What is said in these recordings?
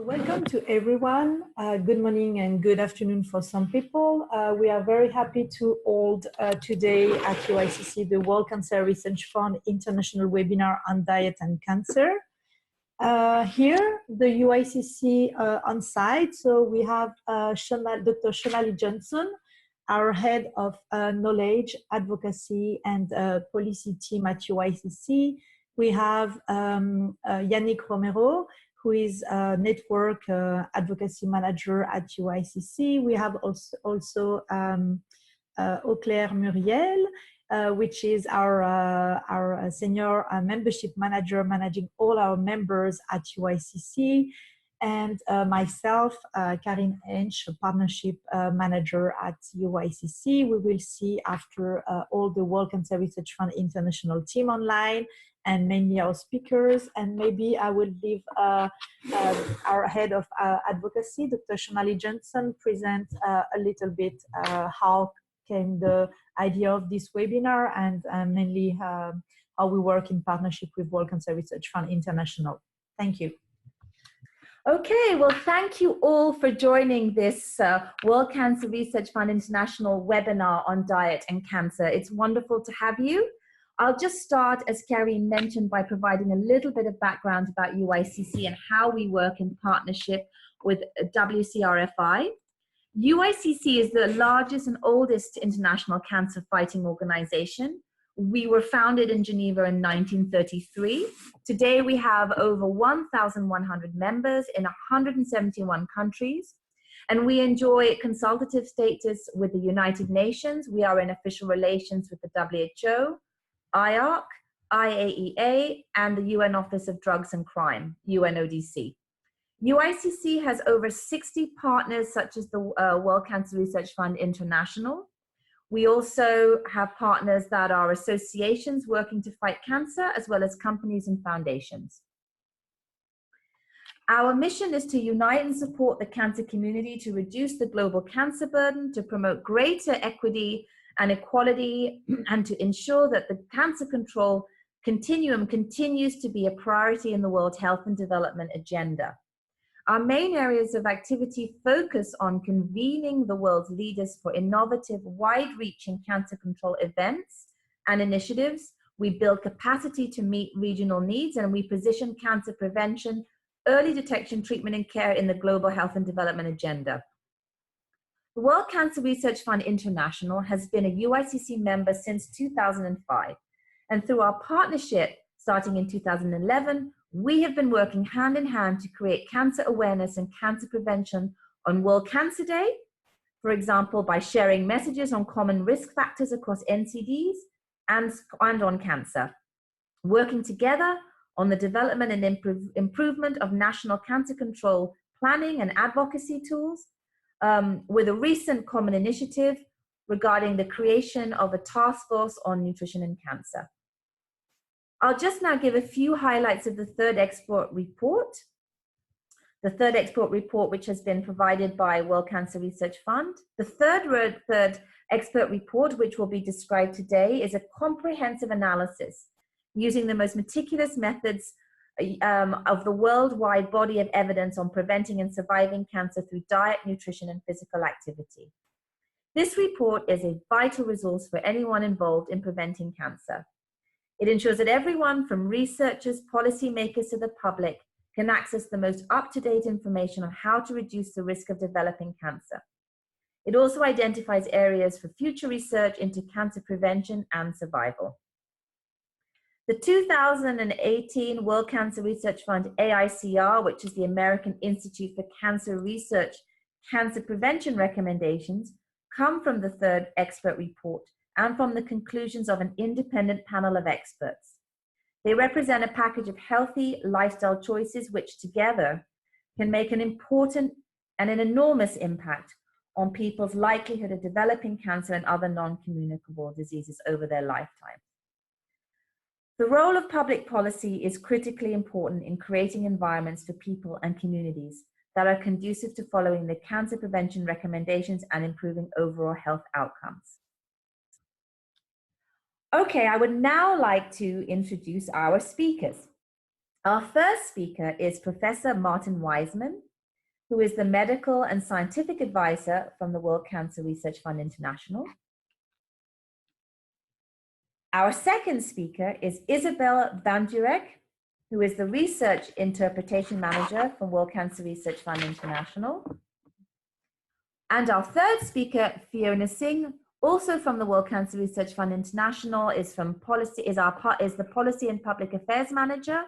Welcome to everyone. Good morning and good afternoon for some people. We are very happy to hold today at UICC the World Cancer Research Fund International Webinar on Diet and Cancer. Here, the UICC on site. So we have Dr. Shonali Johnson, our head of knowledge, advocacy, and policy team at UICC. We have Yannick Romero, who is a network advocacy manager at UICC. We have also Auclair Muriel, which is our senior membership manager managing all our members at UICC, and myself, Karin Hensch, partnership manager at UICC. We will see after all the World Cancer Research Fund International team online, and mainly our speakers, and maybe I will leave our head of advocacy, Dr. Shonali Johnson, present a little bit how came the idea of this webinar, and mainly how we work in partnership with World Cancer Research Fund International. Thank you. Okay, well, thank you all for joining this World Cancer Research Fund International webinar on diet and cancer. It's wonderful to have you. I'll just start, as Karin mentioned, by providing a little bit of background about UICC and how we work in partnership with WCRFI. UICC is the largest and oldest international cancer fighting organization. We were founded in Geneva in 1933. Today we have over 1,100 members in 171 countries, and we enjoy consultative status with the United Nations. We are in official relations with the WHO, IARC, IAEA, and the UN Office of Drugs and Crime, UNODC. UICC has over 60 partners, such as the World Cancer Research Fund International. We also have partners that are associations working to fight cancer, as well as companies and foundations. Our mission is to unite and support the cancer community to reduce the global cancer burden, to promote greater equity and equality, and to ensure that the cancer control continuum continues to be a priority in the World Health and Development Agenda. Our main areas of activity focus on convening the world's leaders for innovative, wide-reaching cancer control events and initiatives. We build capacity to meet regional needs, and we position cancer prevention, early detection, treatment, and care in the global health and development agenda. The World Cancer Research Fund International has been a UICC member since 2005, and through our partnership starting in 2011, we have been working hand in hand to create cancer awareness and cancer prevention on World Cancer Day, for example, by sharing messages on common risk factors across NCDs and on cancer, working together on the development and improvement of national cancer control planning and advocacy tools, with a recent common initiative regarding the creation of a task force on nutrition and cancer. I'll just now give a few highlights of the third expert report. The third expert report, which has been provided by World Cancer Research Fund. The third expert report, which will be described today, is a comprehensive analysis using the most meticulous methods of the worldwide body of evidence on preventing and surviving cancer through diet, nutrition, and physical activity. This report is a vital resource for anyone involved in preventing cancer. It ensures that everyone from researchers, policymakers to the public can access the most up-to-date information on how to reduce the risk of developing cancer. It also identifies areas for future research into cancer prevention and survival. The 2018 World Cancer Research Fund AICR, which is the American Institute for Cancer Research, cancer prevention recommendations, come from the third expert report and from the conclusions of an independent panel of experts. They represent a package of healthy lifestyle choices which together can make an important and an enormous impact on people's likelihood of developing cancer and other non-communicable diseases over their lifetime. The role of public policy is critically important in creating environments for people and communities that are conducive to following the cancer prevention recommendations and improving overall health outcomes. Okay, I would now like to introduce our speakers. Our first speaker is Professor Martin Wiseman. who is the Medical and Scientific Advisor from the World Cancer Research Fund International. Our second speaker is Isabel Van Durek, who is the Research Interpretation Manager from World Cancer Research Fund International. And our third speaker, Fiona Singh, also from the World Cancer Research Fund International, is the Policy and Public Affairs Manager.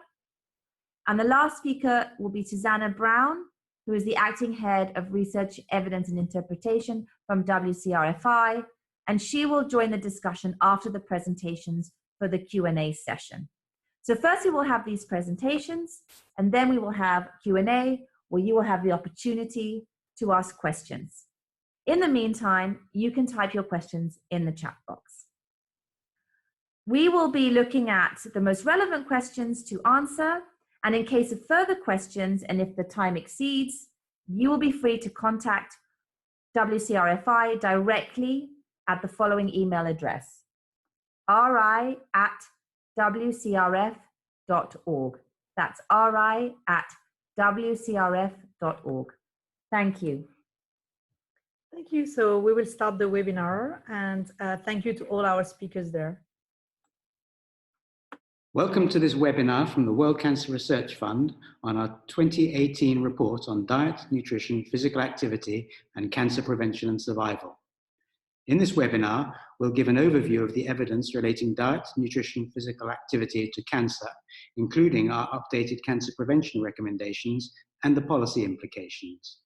And the last speaker will be Susanna Brown, who is the Acting Head of Research, Evidence and Interpretation from WCRFI, and she will join the discussion after the presentations for the Q&A session. So first we will have these presentations, and then we will have Q&A, where you will have the opportunity to ask questions. In the meantime, you can type your questions in the chat box. We will be looking at the most relevant questions to answer, and in case of further questions, and if the time exceeds, you will be free to contact WCRFI directly at the following email address: ri@wcrf.org. That's ri@wcrf.org. Thank you. Thank you. So we will start the webinar, and thank you to all our speakers there. Welcome to this webinar from the World Cancer Research Fund on our 2018 report on diet, nutrition, physical activity, and cancer prevention and survival. In this webinar, we'll give an overview of the evidence relating diet, nutrition, physical activity to cancer, including our updated cancer prevention recommendations and the policy implications.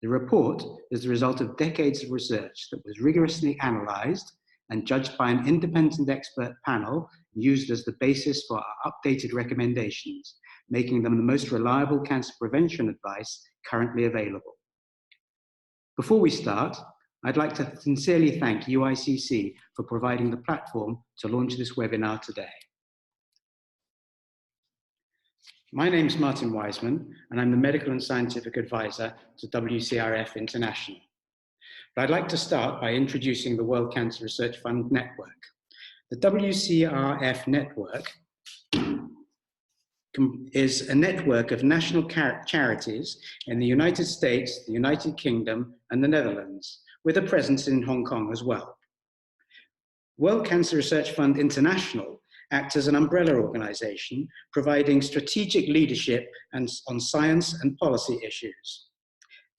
The report is the result of decades of research that was rigorously analysed and judged by an independent expert panel used as the basis for our updated recommendations, making them the most reliable cancer prevention advice currently available. Before we start, I'd like to sincerely thank UICC for providing the platform to launch this webinar today. My name is Martin Wiseman, and I'm the Medical and Scientific Advisor to WCRF International. But I'd like to start by introducing the World Cancer Research Fund Network. The WCRF network is a network of national charities in the United States, the United Kingdom, and the Netherlands, with a presence in Hong Kong as well. World Cancer Research Fund International acts as an umbrella organization providing strategic leadership on science and policy issues.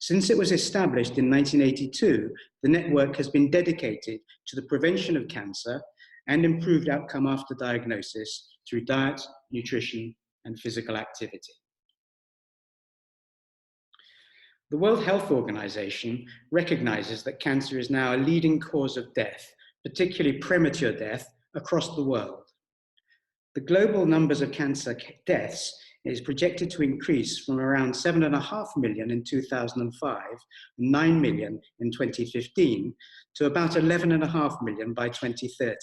Since it was established in 1982, the network has been dedicated to the prevention of cancer and improved outcome after diagnosis through diet, nutrition, and physical activity. The World Health Organization recognizes that cancer is now a leading cause of death, particularly premature death, across the world. The global numbers of cancer deaths is projected to increase from around 7.5 million in 2005, 9 million in 2015, to about 11.5 million by 2030.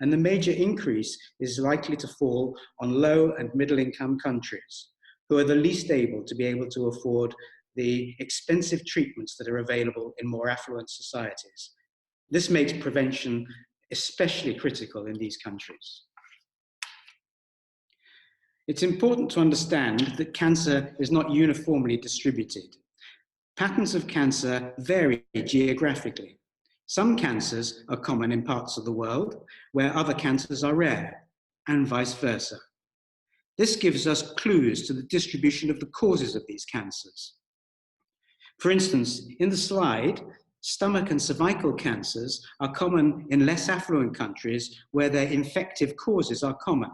And the major increase is likely to fall on low and middle income countries, who are the least able to afford the expensive treatments that are available in more affluent societies. This makes prevention especially critical in these countries. It's important to understand that cancer is not uniformly distributed. Patterns of cancer vary geographically. Some cancers are common in parts of the world where other cancers are rare, and vice versa. This gives us clues to the distribution of the causes of these cancers. For instance, in the slide, stomach and cervical cancers are common in less affluent countries where their infective causes are common,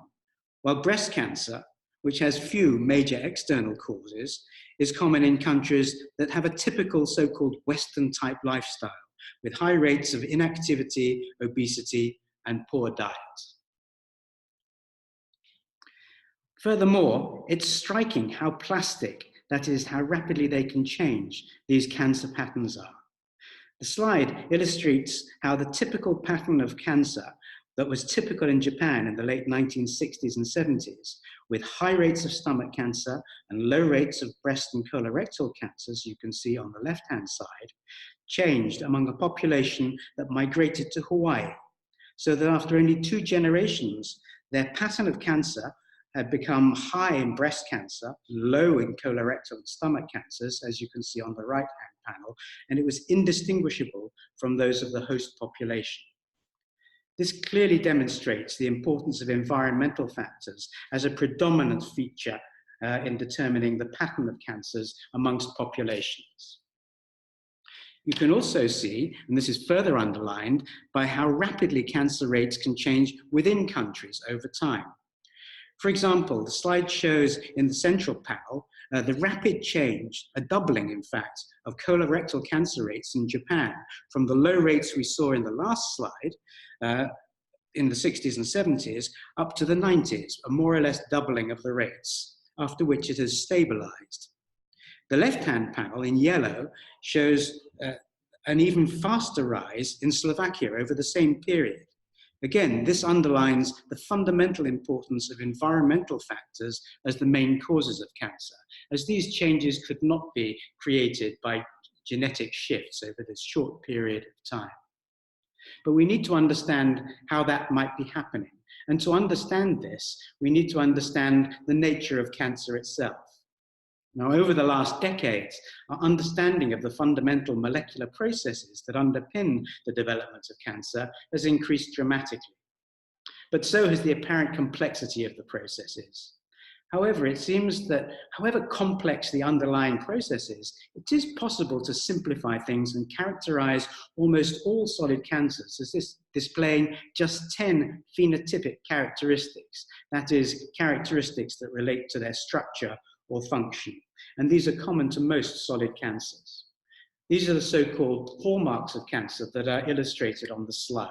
while breast cancer, which has few major external causes, is common in countries that have a typical so-called Western-type lifestyle, with high rates of inactivity, obesity, and poor diet. Furthermore, it's striking how plastic, that is, how rapidly they can change, these cancer patterns are. The slide illustrates how the typical pattern of cancer that was typical in Japan in the late 1960s and 70s, with high rates of stomach cancer and low rates of breast and colorectal cancers, you can see on the left-hand side, changed among a population that migrated to Hawaii, so that after only 2 generations, their pattern of cancer had become high in breast cancer, low in colorectal and stomach cancers, as you can see on the right-hand panel, and it was indistinguishable from those of the host population. This clearly demonstrates the importance of environmental factors as a predominant feature in determining the pattern of cancers amongst populations. You can also see, and this is further underlined, by how rapidly cancer rates can change within countries over time. For example, the slide shows in the central panel the rapid change, a doubling in fact, of colorectal cancer rates in Japan from the low rates we saw in the last slide in the 60s and 70s up to the 90s, a more or less doubling of the rates, after which it has stabilized. The left-hand panel in yellow shows an even faster rise in Slovakia over the same period. Again, this underlines the fundamental importance of environmental factors as the main causes of cancer, as these changes could not be created by genetic shifts over this short period of time. But we need to understand how that might be happening. And to understand this, we need to understand the nature of cancer itself. Now, over the last decades, our understanding of the fundamental molecular processes that underpin the development of cancer has increased dramatically. But so has the apparent complexity of the processes. However, it seems that however complex the underlying processes, it is possible to simplify things and characterize almost all solid cancers as displaying just 10 phenotypic characteristics, that is, characteristics that relate to their structure or function. And these are common to most solid cancers. These are the so-called hallmarks of cancer that are illustrated on the slide.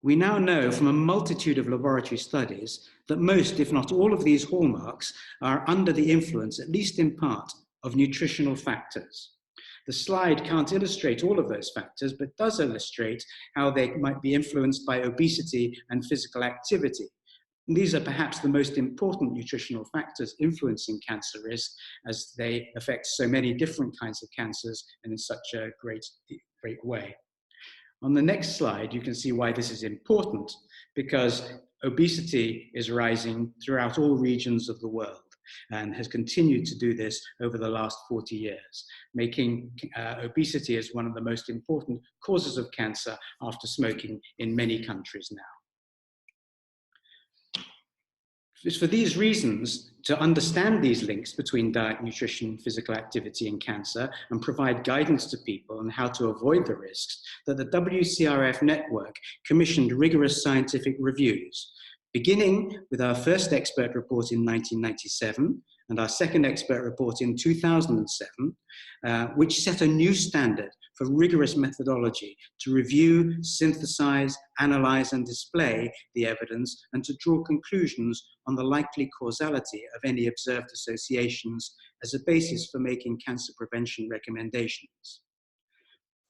We now know from a multitude of laboratory studies that most, if not all, of these hallmarks are under the influence, at least in part, of nutritional factors. The slide can't illustrate all of those factors, but does illustrate how they might be influenced by obesity and physical activity. And these are perhaps the most important nutritional factors influencing cancer risk, as they affect so many different kinds of cancers and in such a great way. On the next slide, you can see why this is important, because obesity is rising throughout all regions of the world and has continued to do this over the last 40 years, making obesity as one of the most important causes of cancer after smoking in many countries now. It's for these reasons, to understand these links between diet, nutrition, physical activity, and cancer, and provide guidance to people on how to avoid the risks, that the WCRF network commissioned rigorous scientific reviews, beginning with our first expert report in 1997 and our second expert report in 2007, which set a new standard for rigorous methodology to review, synthesize, analyze, and display the evidence, and to draw conclusions on the likely causality of any observed associations as a basis for making cancer prevention recommendations.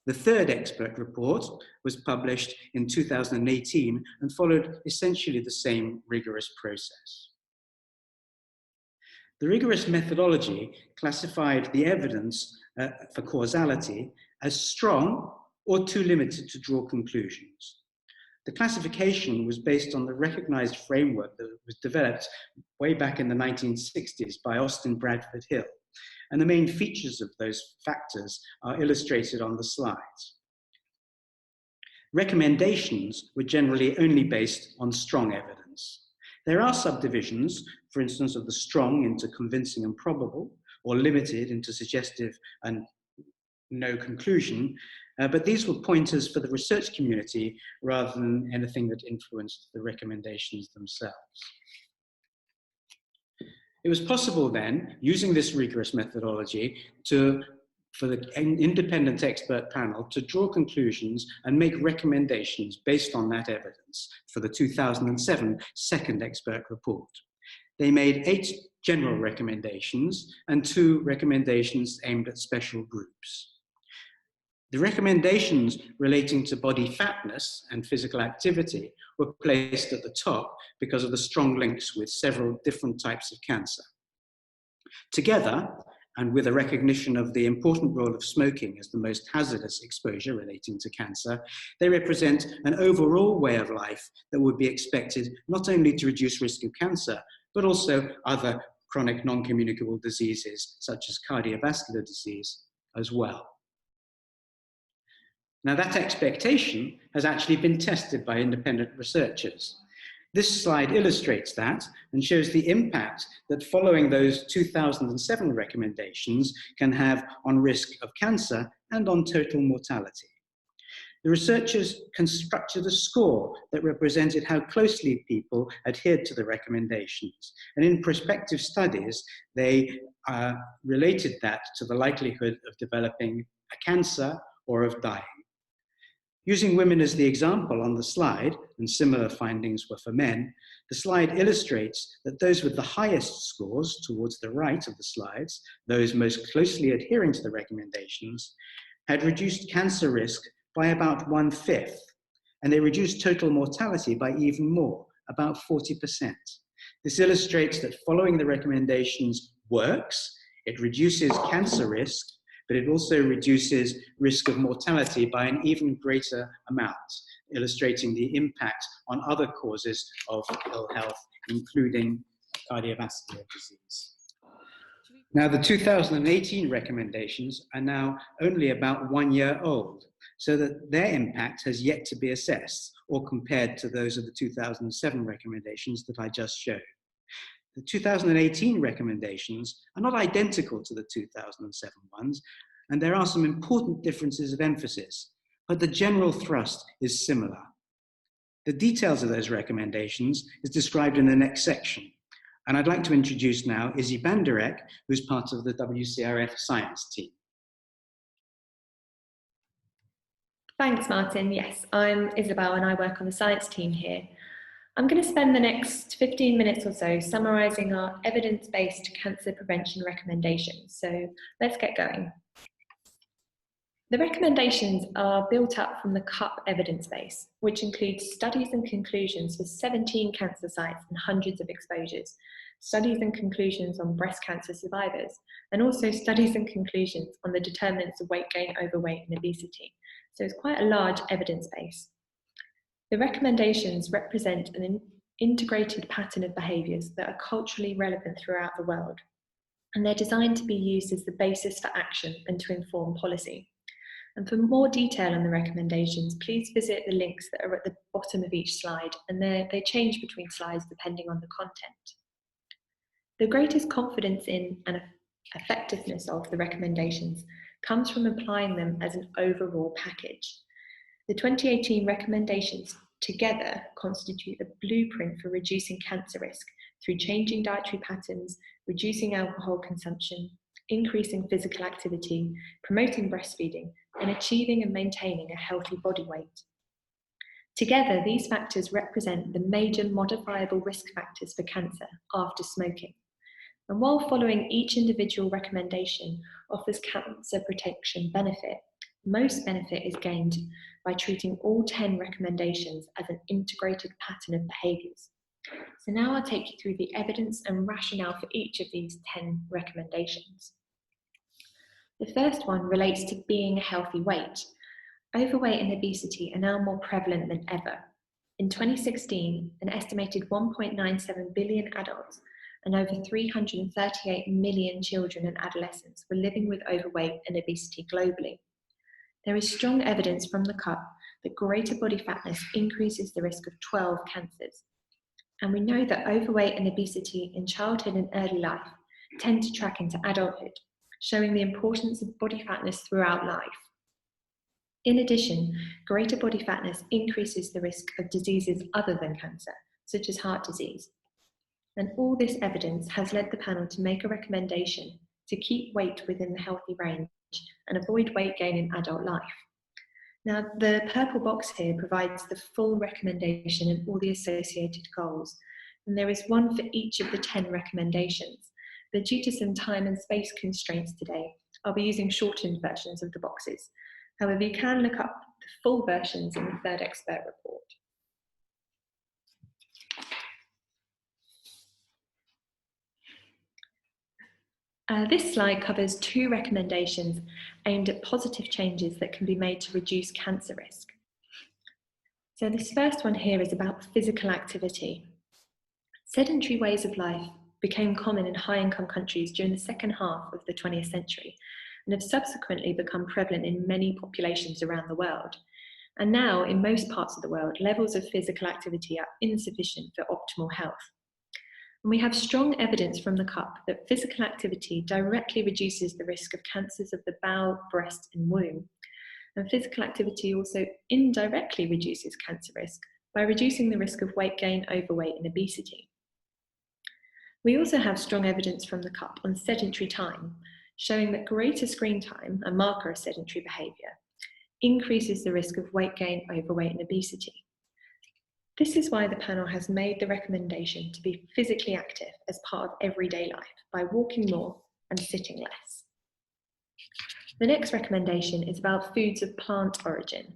The third expert report was published in 2018 and followed essentially the same rigorous process. The rigorous methodology classified the evidence for causality as strong or too limited to draw conclusions. The classification was based on the recognized framework that was developed way back in the 1960s by Austin Bradford Hill, and the main features of those factors are illustrated on the slides. Recommendations were generally only based on strong evidence. There are subdivisions, for instance, of the strong into convincing and probable, or limited into suggestive and no conclusion, but these were pointers for the research community rather than anything that influenced the recommendations themselves. It was possible then, using this rigorous methodology, for the independent expert panel to draw conclusions and make recommendations based on that evidence for the 2007 second expert report. They made 8 general recommendations and 2 recommendations aimed at special groups. The recommendations relating to body fatness and physical activity were placed at the top because of the strong links with several different types of cancer. Together, and with a recognition of the important role of smoking as the most hazardous exposure relating to cancer, they represent an overall way of life that would be expected not only to reduce risk of cancer, but also other chronic non-communicable diseases such as cardiovascular disease as well. Now, that expectation has actually been tested by independent researchers. This slide illustrates that and shows the impact that following those 2007 recommendations can have on risk of cancer and on total mortality. The researchers constructed a score that represented how closely people adhered to the recommendations. And in prospective studies, they related that to the likelihood of developing a cancer or of dying. Using women as the example on the slide, and similar findings were for men, the slide illustrates that those with the highest scores towards the right of the slides, those most closely adhering to the recommendations, had reduced cancer risk by about 1/5, and they reduced total mortality by even more, about 40%. This illustrates that following the recommendations works. It reduces cancer risk, but it also reduces risk of mortality by an even greater amount, illustrating the impact on other causes of ill health, including cardiovascular disease. Now, the 2018 recommendations are now only about 1 year old, so that their impact has yet to be assessed or compared to those of the 2007 recommendations that I just showed. The 2018 recommendations are not identical to the 2007 ones, and there are some important differences of emphasis, but the general thrust is similar. The details of those recommendations is described in the next section, and I'd like to introduce now Izzy Banderek, who's part of the WCRF science team. Thanks, Martin. Yes, I'm Isabel and I work on the science team here. I'm going to spend the next 15 minutes or so summarising our evidence-based cancer prevention recommendations. So let's get going. The recommendations are built up from the CUP evidence base, which includes studies and conclusions for 17 cancer sites and hundreds of exposures, studies and conclusions on breast cancer survivors, and also studies and conclusions on the determinants of weight gain, overweight, and obesity. So it's quite a large evidence base. The recommendations represent an integrated pattern of behaviours that are culturally relevant throughout the world, and they're designed to be used as the basis for action and to inform policy. And for more detail on the recommendations, please visit the links that are at the bottom of each slide, and they change between slides depending on the content. The greatest confidence in and effectiveness of the recommendations comes from applying them as an overall package. The 2018 recommendations together constitute a blueprint for reducing cancer risk through changing dietary patterns, reducing alcohol consumption, increasing physical activity, promoting breastfeeding, and achieving and maintaining a healthy body weight. Together, these factors represent the major modifiable risk factors for cancer after smoking. And while following each individual recommendation offers cancer protection benefit, most benefit is gained by treating all 10 recommendations as an integrated pattern of behaviours. So now I'll take you through the evidence and rationale for each of these 10 recommendations. The first one relates to being a healthy weight. Overweight and obesity are now more prevalent than ever. In 2016, an estimated 1.97 billion adults and over 338 million children and adolescents were living with overweight and obesity globally. There is strong evidence from the CUP that greater body fatness increases the risk of 12 cancers. And we know that overweight and obesity in childhood and early life tend to track into adulthood, showing the importance of body fatness throughout life. In addition, greater body fatness increases the risk of diseases other than cancer, such as heart disease. And all this evidence has led the panel to make a recommendation to keep weight within the healthy range and avoid weight gain in adult life. Now, the purple box here provides the full recommendation and all the associated goals, and there is one for each of the 10 recommendations. But due to some time and space constraints today, I'll be using shortened versions of the boxes. However, you can look up the full versions in the third expert report. This slide covers 2 recommendations aimed at positive changes that can be made to reduce cancer risk. So this first one here is about physical activity. Sedentary ways of life became common in high-income countries during the second half of the 20th century and have subsequently become prevalent in many populations around the world. And now, in most parts of the world, levels of physical activity are insufficient for optimal health. And we have strong evidence from the CUP that physical activity directly reduces the risk of cancers of the bowel, breast, and womb. And physical activity also indirectly reduces cancer risk by reducing the risk of weight gain, overweight, and obesity. We also have strong evidence from the CUP on sedentary time, showing that greater screen time, a marker of sedentary behaviour, increases the risk of weight gain, overweight, and obesity. This is why the panel has made the recommendation to be physically active as part of everyday life by walking more and sitting less. The next recommendation is about foods of plant origin,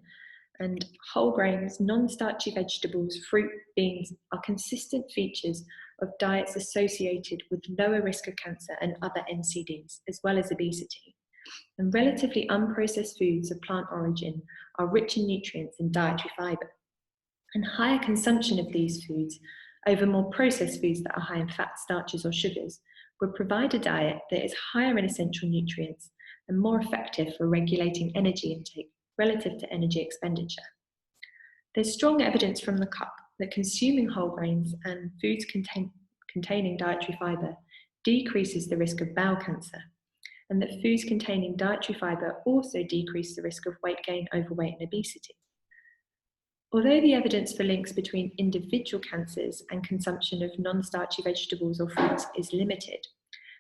and whole grains, non-starchy vegetables, fruit, beans are consistent features of diets associated with lower risk of cancer and other NCDs, as well as obesity. And relatively unprocessed foods of plant origin are rich in nutrients and dietary fibre. And higher consumption of these foods over more processed foods that are high in fat, starches, or sugars would provide a diet that is higher in essential nutrients and more effective for regulating energy intake relative to energy expenditure. There's strong evidence from the CUP that consuming whole grains and foods containing dietary fibre decreases the risk of bowel cancer, and that foods containing dietary fibre also decrease the risk of weight gain, overweight, and obesity. Although the evidence for links between individual cancers and consumption of non-starchy vegetables or fruits is limited,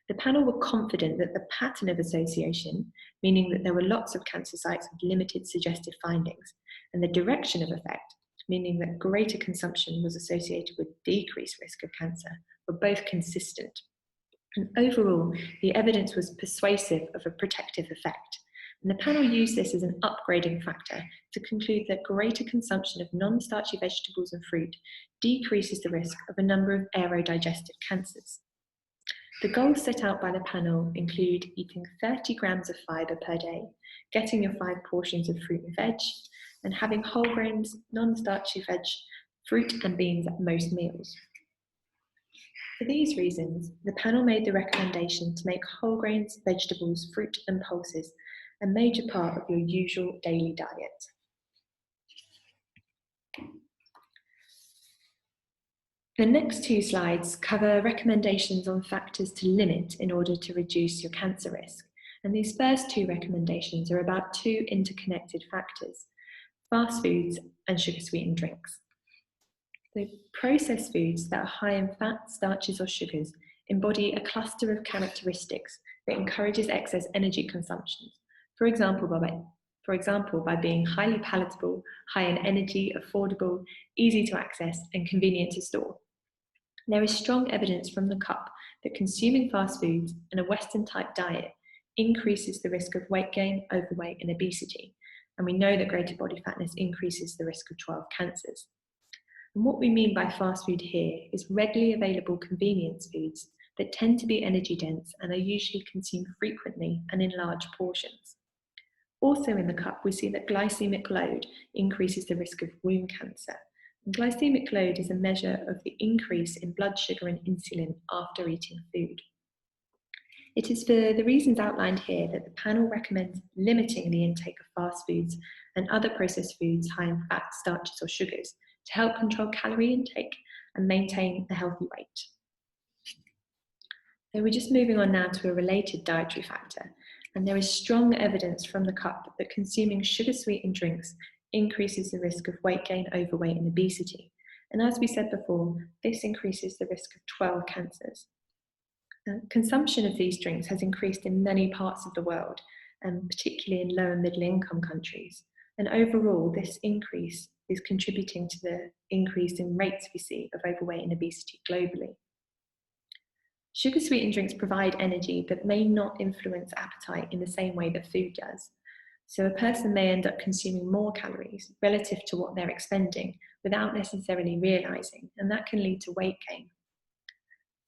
the panel were confident that the pattern of association, meaning that there were lots of cancer sites with limited suggestive findings, and the direction of effect, meaning that greater consumption was associated with decreased risk of cancer, were both consistent. And overall, the evidence was persuasive of a protective effect. And the panel used this as an upgrading factor to conclude that greater consumption of non-starchy vegetables and fruit decreases the risk of a number of aerodigestive cancers. The goals set out by the panel include eating 30 grams of fibre per day, getting your 5 portions of fruit and veg, and having whole grains, non-starchy veg, fruit and beans at most meals. For these reasons, the panel made the recommendation to make whole grains, vegetables, fruit and pulses a major part of your usual daily diet. The next 2 slides cover recommendations on factors to limit in order to reduce your cancer risk. And these first 2 recommendations are about 2 interconnected factors: fast foods and sugar-sweetened drinks. So processed foods that are high in fat, starches or sugars embody a cluster of characteristics that encourages excess energy consumption. For example, by being highly palatable, high in energy, affordable, easy to access, and convenient to store. There is strong evidence from the CUP that consuming fast foods and a Western-type diet increases the risk of weight gain, overweight, and obesity. And we know that greater body fatness increases the risk of 12 cancers. And what we mean by fast food here is readily available convenience foods that tend to be energy dense and are usually consumed frequently and in large portions. Also in the CUP, we see that glycemic load increases the risk of womb cancer. And glycemic load is a measure of the increase in blood sugar and insulin after eating food. It is for the reasons outlined here that the panel recommends limiting the intake of fast foods and other processed foods high in fat, starches or sugars to help control calorie intake and maintain a healthy weight. So we're just moving on now to a related dietary factor. And there is strong evidence from the CUP that consuming sugar-sweetened drinks increases the risk of weight gain, overweight, and obesity. And as we said before, this increases the risk of 12 cancers. Consumption of these drinks has increased in many parts of the world, and particularly in low and middle income countries. And overall, this increase is contributing to the increase in rates we see of overweight and obesity globally. Sugar-sweetened drinks provide energy but may not influence appetite in the same way that food does. So a person may end up consuming more calories relative to what they're expending without necessarily realising, and that can lead to weight gain.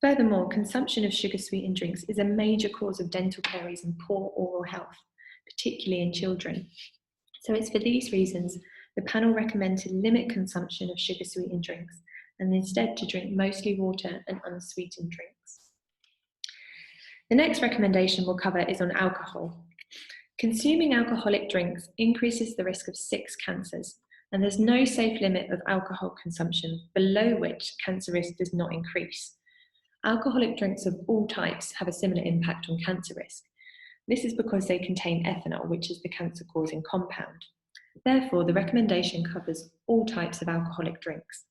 Furthermore, consumption of sugar-sweetened drinks is a major cause of dental caries and poor oral health, particularly in children. So it's for these reasons the panel recommend to limit consumption of sugar-sweetened drinks and instead to drink mostly water and unsweetened drinks. The next recommendation we'll cover is on alcohol. Consuming alcoholic drinks increases the risk of 6 cancers, and there's no safe limit of alcohol consumption below which cancer risk does not increase. Alcoholic drinks of all types have a similar impact on cancer risk. This is because they contain ethanol, which is the cancer-causing compound. Therefore, the recommendation covers all types of alcoholic drinks.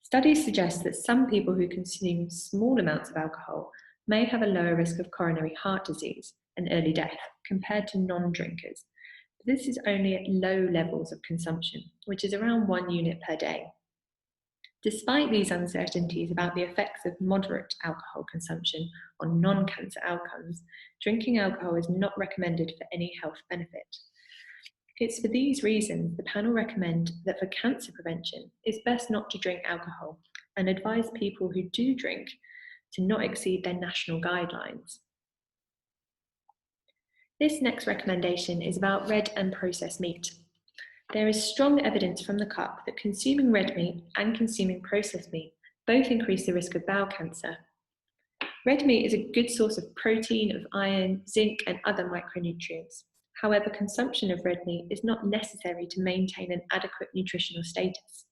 Studies suggest that some people who consume small amounts of alcohol may have a lower risk of coronary heart disease and early death compared to non-drinkers. This is only at low levels of consumption, which is around 1 unit per day. Despite these uncertainties about the effects of moderate alcohol consumption on non-cancer outcomes, drinking alcohol is not recommended for any health benefit. It's for these reasons the panel recommend that for cancer prevention, it's best not to drink alcohol and advise people who do drink to not exceed their national guidelines. This next recommendation is about red and processed meat. There is strong evidence from the CUP that consuming red meat and consuming processed meat both increase the risk of bowel cancer. Red meat is a good source of protein, of iron, zinc, and other micronutrients. However, consumption of red meat is not necessary to maintain an adequate nutritional status.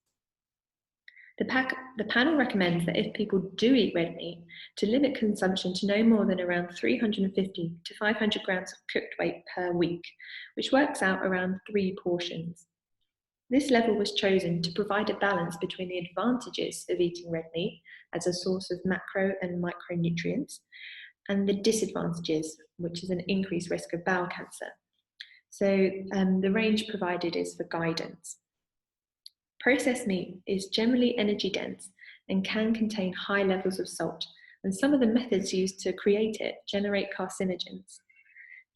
The panel recommends that if people do eat red meat, to limit consumption to no more than around 350 to 500 grams of cooked weight per week, which works out around 3 portions. This level was chosen to provide a balance between the advantages of eating red meat as a source of macro and micronutrients and the disadvantages, which is an increased risk of bowel cancer. So the range provided is for guidance. Processed meat is generally energy dense and can contain high levels of salt, and some of the methods used to create it generate carcinogens.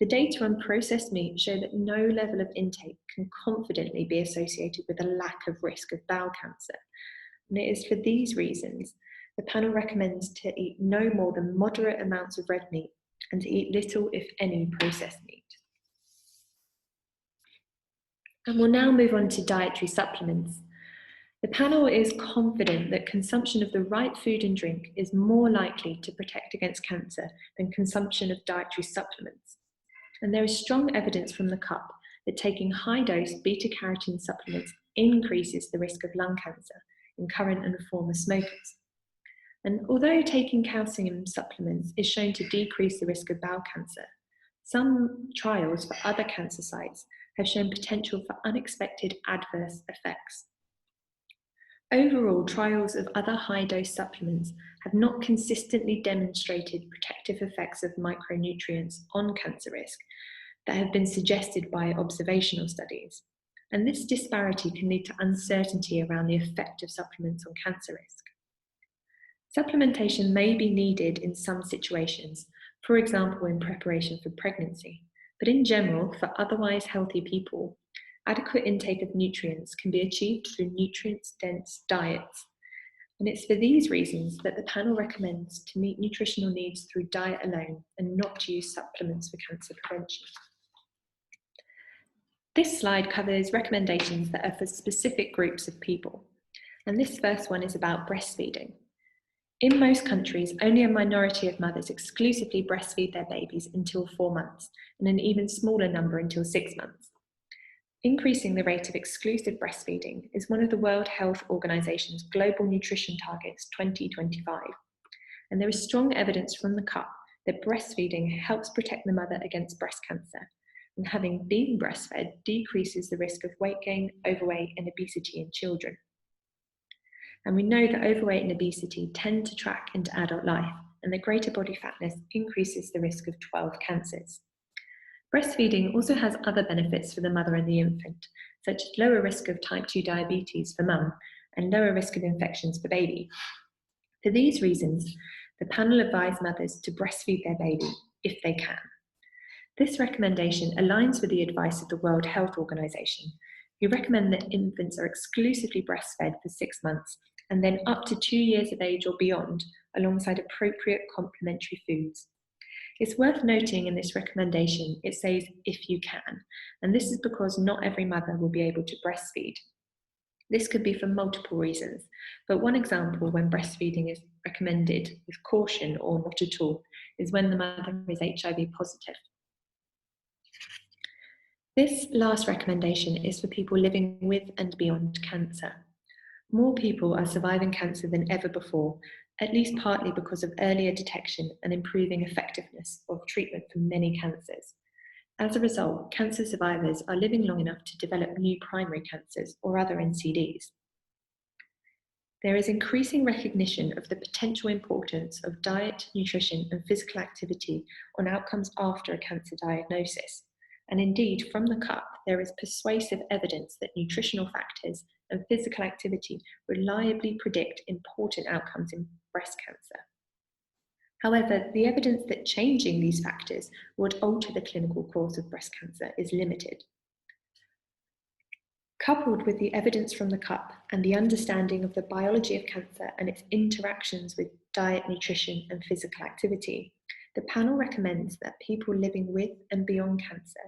The data on processed meat show that no level of intake can confidently be associated with a lack of risk of bowel cancer. And it is for these reasons the panel recommends to eat no more than moderate amounts of red meat and to eat little, if any, processed meat. And we'll now move on to dietary supplements. The panel is confident that consumption of the right food and drink is more likely to protect against cancer than consumption of dietary supplements. And there is strong evidence from the CUP that taking high-dose beta-carotene supplements increases the risk of lung cancer in current and former smokers. And although taking calcium supplements is shown to decrease the risk of bowel cancer, some trials for other cancer sites have shown potential for unexpected adverse effects. Overall, trials of other high-dose supplements have not consistently demonstrated protective effects of micronutrients on cancer risk that have been suggested by observational studies. And this disparity can lead to uncertainty around the effect of supplements on cancer risk. Supplementation may be needed in some situations, for example, in preparation for pregnancy, but in general, for otherwise healthy people, adequate intake of nutrients can be achieved through nutrient-dense diets. And it's for these reasons that the panel recommends to meet nutritional needs through diet alone and not to use supplements for cancer prevention. This slide covers recommendations that are for specific groups of people. And this first one is about breastfeeding. In most countries, only a minority of mothers exclusively breastfeed their babies until 4 months, and an even smaller number until 6 months. Increasing the rate of exclusive breastfeeding is one of the World Health Organization's Global Nutrition Targets 2025. And there is strong evidence from the CUP that breastfeeding helps protect the mother against breast cancer, and having been breastfed decreases the risk of weight gain, overweight, and obesity in children. And we know that overweight and obesity tend to track into adult life, and that greater body fatness increases the risk of 12 cancers. Breastfeeding also has other benefits for the mother and the infant, such as lower risk of type 2 diabetes for mum and lower risk of infections for baby. For these reasons, the panel advised mothers to breastfeed their baby if they can. This recommendation aligns with the advice of the World Health Organization, who recommend that infants are exclusively breastfed for 6 months and then up to 2 years of age or beyond alongside appropriate complementary foods. It's worth noting in this recommendation, it says if you can, and this is because not every mother will be able to breastfeed. This could be for multiple reasons, but one example when breastfeeding is recommended with caution or not at all is when the mother is HIV positive. This last recommendation is for people living with and beyond cancer. More people are surviving cancer than ever before, at least partly because of earlier detection and improving effectiveness of treatment for many cancers. As a result, cancer survivors are living long enough to develop new primary cancers or other NCDs. There is increasing recognition of the potential importance of diet, nutrition, and physical activity on outcomes after a cancer diagnosis. And indeed, from the CUP, there is persuasive evidence that nutritional factors and physical activity reliably predict important outcomes in breast cancer. However, the evidence that changing these factors would alter the clinical course of breast cancer is limited. Coupled with the evidence from the CUP and the understanding of the biology of cancer and its interactions with diet, nutrition, and physical activity, the panel recommends that people living with and beyond cancer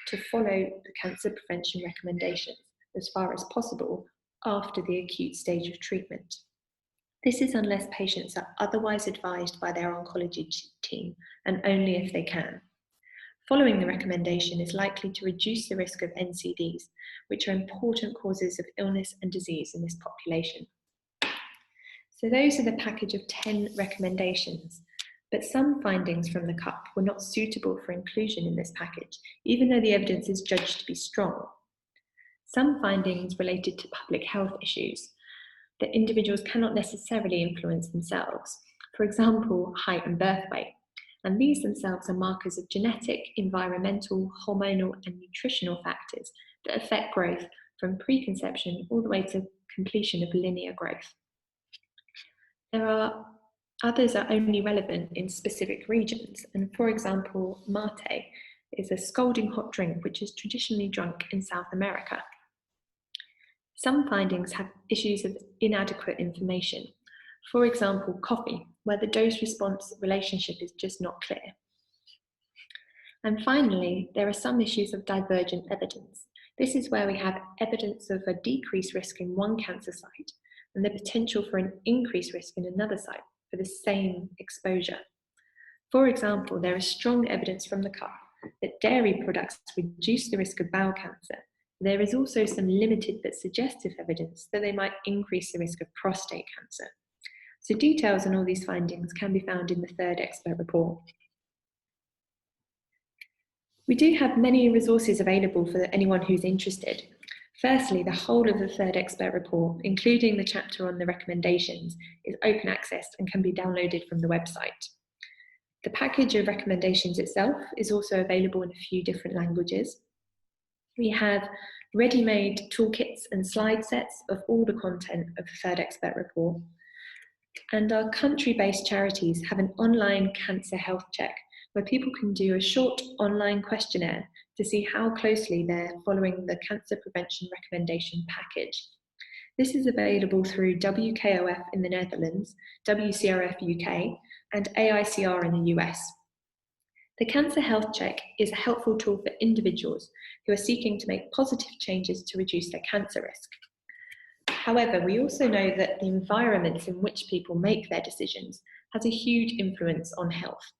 to follow the cancer prevention recommendations as far as possible after the acute stage of treatment. This is unless patients are otherwise advised by their oncology team, and only if they can. Following the recommendation is likely to reduce the risk of NCDs, which are important causes of illness and disease in this population. So those are the package of 10 recommendations, but some findings from the CUP were not suitable for inclusion in this package, even though the evidence is judged to be strong. Some findings related to public health issues that individuals cannot necessarily influence themselves. For example, height and birth weight. And these themselves are markers of genetic, environmental, hormonal, and nutritional factors that affect growth from preconception all the way to completion of linear growth. Others are only relevant in specific regions. And for example, mate is a scalding hot drink which is traditionally drunk in South America. Some findings have issues of inadequate information. For example, coffee, where the dose-response relationship is just not clear. And finally, there are some issues of divergent evidence. This is where we have evidence of a decreased risk in one cancer site and the potential for an increased risk in another site for the same exposure. For example, there is strong evidence from the CUP that dairy products reduce the risk of bowel cancer. There is also some limited but suggestive evidence that they might increase the risk of prostate cancer. So details on all these findings can be found in the third expert report. We do have many resources available for anyone who's interested. Firstly, the whole of the third expert report, including the chapter on the recommendations, is open access and can be downloaded from the website. The package of recommendations itself is also available in a few different languages. We have ready-made toolkits and slide sets of all the content of the third expert report. And our country-based charities have an online cancer health check where people can do a short online questionnaire to see how closely they're following the cancer prevention recommendation package. This is available through WKOF in the Netherlands, WCRF UK, and AICR in the US. The Cancer Health Check is a helpful tool for individuals who are seeking to make positive changes to reduce their cancer risk. However, we also know that the environments in which people make their decisions has a huge influence on health.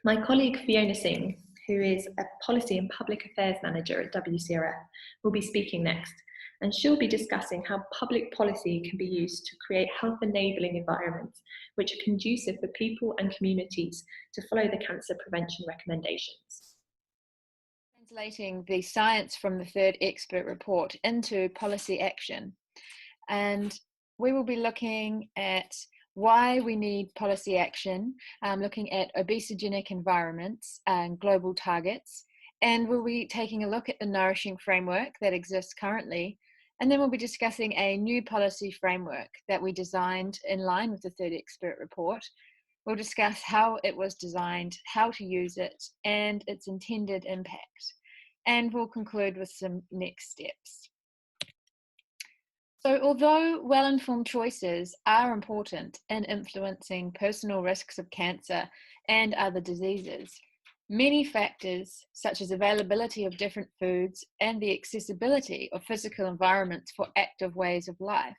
My colleague Fiona Singh, who is a Policy and Public Affairs Manager at WCRF, will be speaking next, and she'll be discussing how public policy can be used to create health-enabling environments which are conducive for people and communities to follow the cancer prevention recommendations. Translating the science from the third expert report into policy action. And we will be looking at why we need policy action, looking at obesogenic environments and global targets, and we'll be taking a look at the Nourishing framework that exists currently, and then we'll be discussing a new policy framework that we designed in line with the third expert report. We'll discuss how it was designed, how to use it, and its intended impact, and we'll conclude with some next steps. So although well-informed choices are important in influencing personal risks of cancer and other diseases, many factors, such as availability of different foods and the accessibility of physical environments for active ways of life,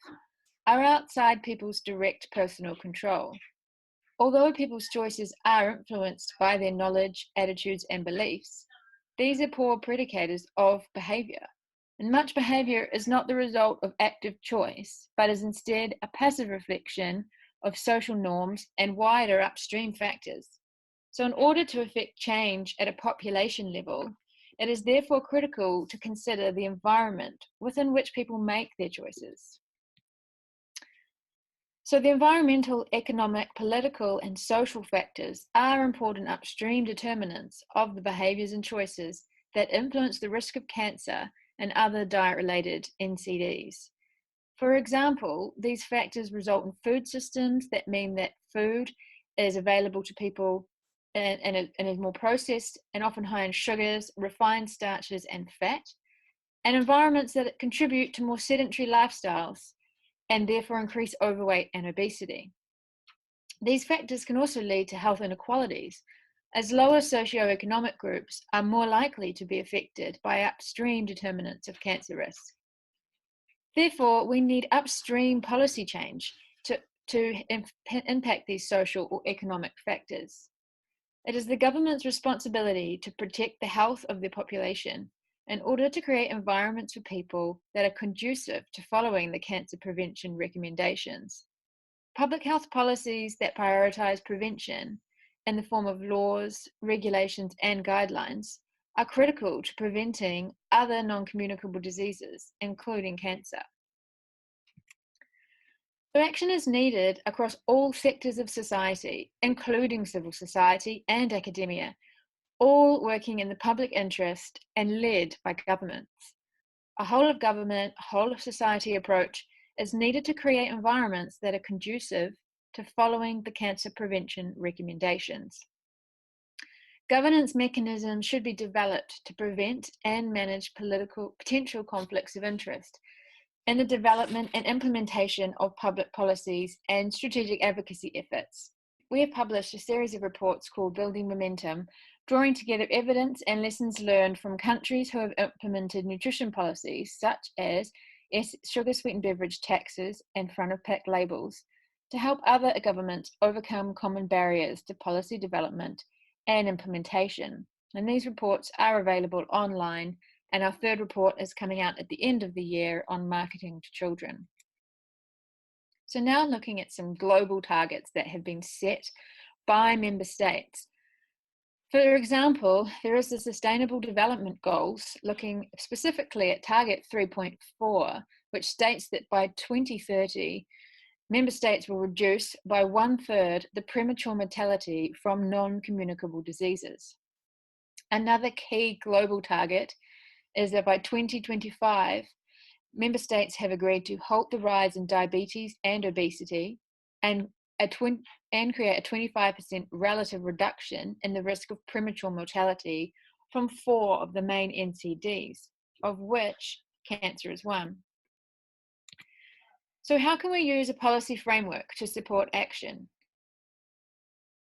are outside people's direct personal control. Although people's choices are influenced by their knowledge, attitudes, and beliefs, these are poor predicators of behaviour. And much behaviour is not the result of active choice, but is instead a passive reflection of social norms and wider upstream factors. So in order to effect change at a population level, it is therefore critical to consider the environment within which people make their choices. So the environmental, economic, political, and social factors are important upstream determinants of the behaviours and choices that influence the risk of cancer and other diet-related NCDs. For example, these factors result in food systems that mean that food is available to people and is more processed and often high in sugars, refined starches, and fat, and environments that contribute to more sedentary lifestyles and therefore increase overweight and obesity. These factors can also lead to health inequalities, as lower socioeconomic groups are more likely to be affected by upstream determinants of cancer risk. Therefore, we need upstream policy change to impact these social or economic factors. It is the government's responsibility to protect the health of their population in order to create environments for people that are conducive to following the cancer prevention recommendations. Public health policies that prioritise prevention in the form of laws, regulations, and guidelines are critical to preventing other non-communicable diseases, including cancer. So action is needed across all sectors of society, including civil society and academia, all working in the public interest and led by governments. A whole of government, whole of society approach is needed to create environments that are conducive to following the cancer prevention recommendations. Governance mechanisms should be developed to prevent and manage potential conflicts of interest in the development and implementation of public policies and strategic advocacy efforts. We have published a series of reports called Building Momentum, drawing together evidence and lessons learned from countries who have implemented nutrition policies such as sugar-sweetened beverage taxes and front-of-pack labels to help other governments overcome common barriers to policy development and implementation. And these reports are available online, and our third report is coming out at the end of the year on marketing to children. So now looking at some global targets that have been set by member states. For example, there is the Sustainable Development Goals looking specifically at target 3.4, which states that by 2030, member states will reduce by 1/3 the premature mortality from non-communicable diseases. Another key global target is that by 2025, member states have agreed to halt the rise in diabetes and obesity and create a 25% relative reduction in the risk of premature mortality from 4 of the main NCDs, of which cancer is one. So how can we use a policy framework to support action?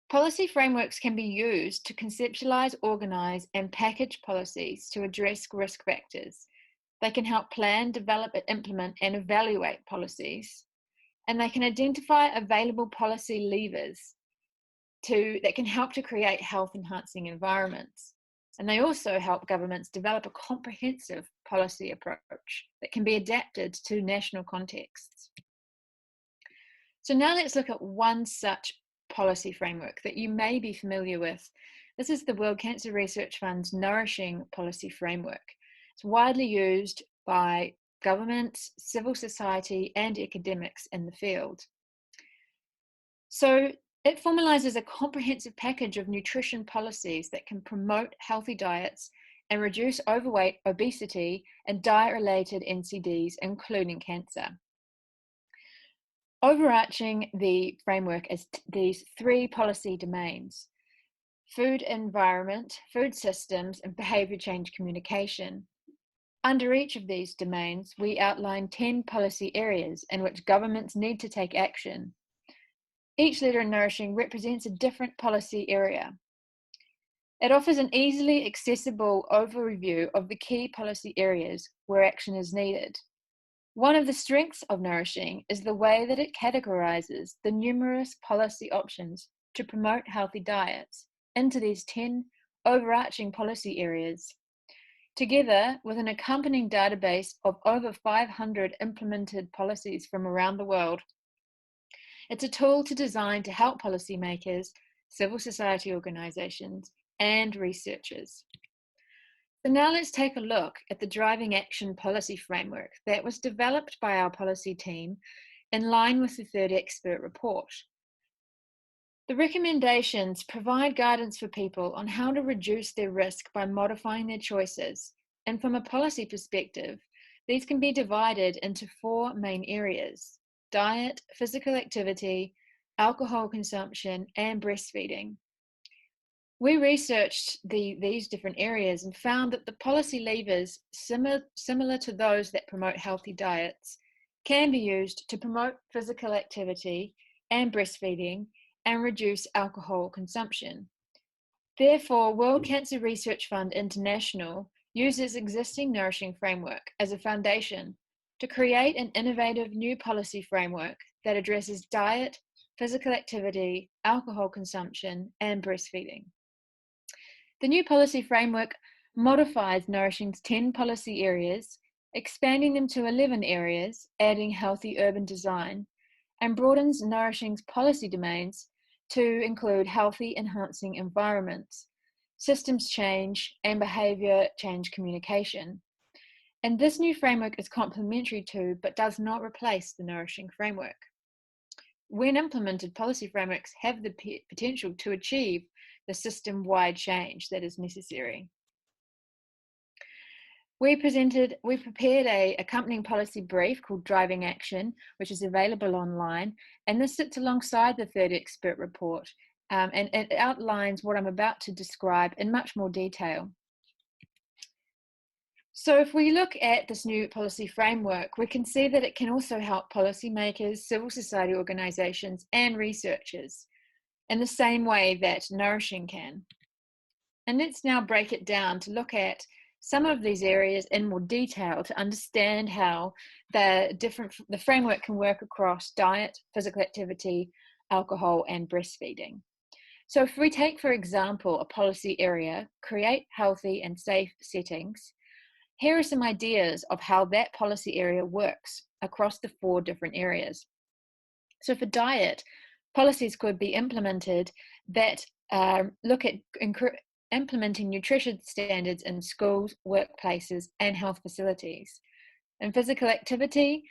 Policy frameworks can be used to conceptualize, organize, and package policies to address risk factors. They can help plan, develop, implement, and evaluate policies. And they can identify available policy levers that can help to create health-enhancing environments. And they also help governments develop a comprehensive policy approach that can be adapted to national contexts. So now let's look at one such policy framework that you may be familiar with. This is the World Cancer Research Fund's Nourishing policy framework. It's widely used by governments, civil society, and academics in the field. So it formalizes a comprehensive package of nutrition policies that can promote healthy diets and reduce overweight, obesity, and diet-related NCDs, including cancer. Overarching the framework is these 3 policy domains: food environment, food systems, and behavior change communication. Under each of these domains, we outline 10 policy areas in which governments need to take action. Each letter in Nourishing represents a different policy area. It offers an easily accessible overview of the key policy areas where action is needed. One of the strengths of Nourishing is the way that it categorizes the numerous policy options to promote healthy diets into these 10 overarching policy areas. Together with an accompanying database of over 500 implemented policies from around the world, it's a tool designed to help policymakers, civil society organizations, and researchers. So now let's take a look at the Driving Action Policy Framework that was developed by our policy team in line with the third expert report. The recommendations provide guidance for people on how to reduce their risk by modifying their choices. And from a policy perspective, these can be divided into 4 main areas: diet, physical activity, alcohol consumption, and breastfeeding. We researched these different areas and found that the policy levers, similar to those that promote healthy diets, can be used to promote physical activity and breastfeeding and reduce alcohol consumption. Therefore, World Cancer Research Fund International uses existing Nourishing framework as a foundation to create an innovative new policy framework that addresses diet, physical activity, alcohol consumption, and breastfeeding. The new policy framework modifies Nourishing's 10 policy areas, expanding them to 11 areas, adding healthy urban design, and broadens Nourishing's policy domains to include healthy enhancing environments, systems change, and behaviour change communication. And this new framework is complementary to, but does not replace, the Nourishing framework. When implemented, policy frameworks have the potential to achieve the system-wide change that is necessary. We prepared an accompanying policy brief called Driving Action, which is available online, and this sits alongside the third expert report, and it outlines what I'm about to describe in much more detail. So if we look at this new policy framework, we can see that it can also help policymakers, civil society organisations, and researchers in the same way that Nourishing can. And let's now break it down to look at some of these areas in more detail to understand how the framework can work across diet, physical activity, alcohol, and breastfeeding. So if we take, for example, a policy area, create healthy and safe settings, here are some ideas of how that policy area works across the 4 different areas. So for diet, policies could be implemented that look at implementing nutrition standards in schools, workplaces, and health facilities. In physical activity,